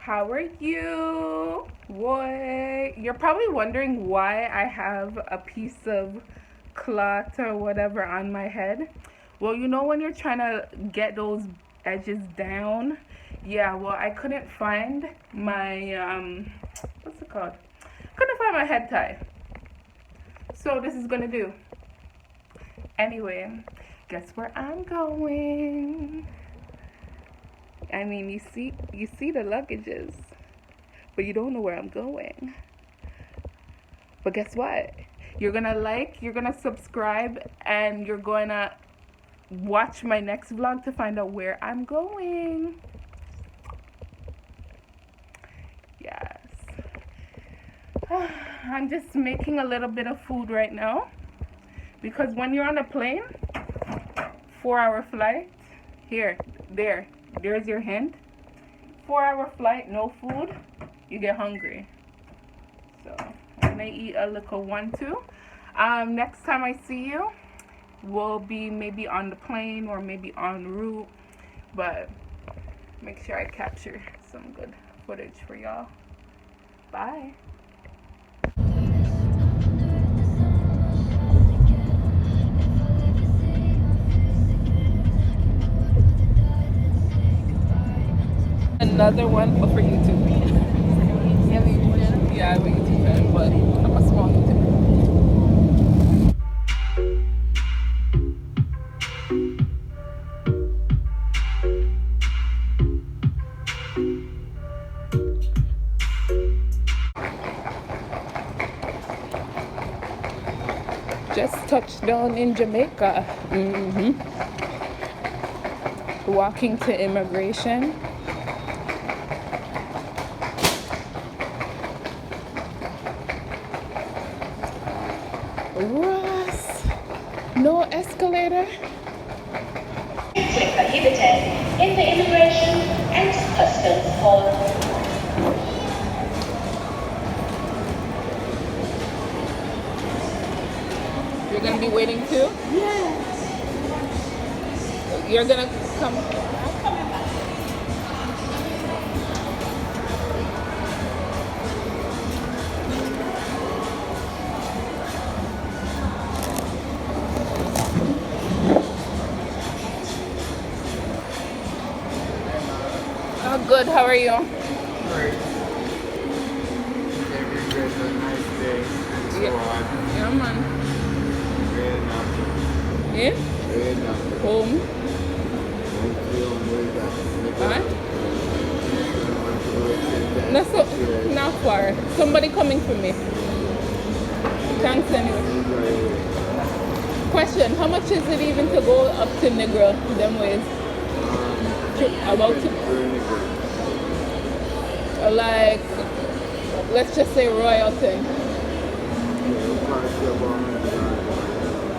How are you? What? You're probably wondering why I have a piece of cloth or whatever on my head. Well, you know when you're trying to get those edges down? Yeah, well, I couldn't find my what's it called? Couldn't find my head tie. So this is gonna do. Anyway, guess where I'm going? I mean, you see the luggages, but you don't know where I'm going. But guess what? You're gonna subscribe, and you're gonna watch my next vlog to find out where I'm going. Yes. I'm just making a little bit of food right now because when you're on a plane, 4-hour flight, there's your hint. 4-hour flight, no food, you get hungry. So I'm gonna eat a little one too. Next time I see you, we'll be maybe on the plane or maybe en route, but make sure I capture some good footage for y'all. Bye. Another one, but for YouTube. You have a YouTube channel? Yeah, I have a YouTube channel, but I'm a small YouTuber. Just touched down in Jamaica. Walking to immigration. Ross, no escalator. Prohibited in the Immigration and Customs Hall. You're gonna be waiting too? Yes. You're gonna come. Oh, good. How are you? Great. Every good, a nice day. And so on. Yeah, man. Very enough. Yeah? Very enough. Home. Hopefully on the way back. Huh? No, so, not far. Somebody coming for me. Thanks anyway. Question, how much is it even to go up to Negro, them ways? About like, let's just say Royalton.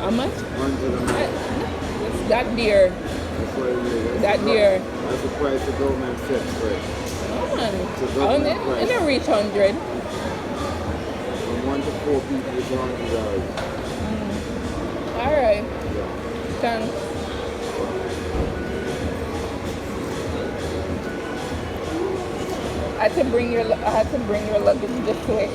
How much? It's that dear. That dear. That's the price the government sets for it. Oh man, it don't reach 100. From 1 to 4 people is $100. Alright. Yeah. Thanks. I had to bring your luggage this way.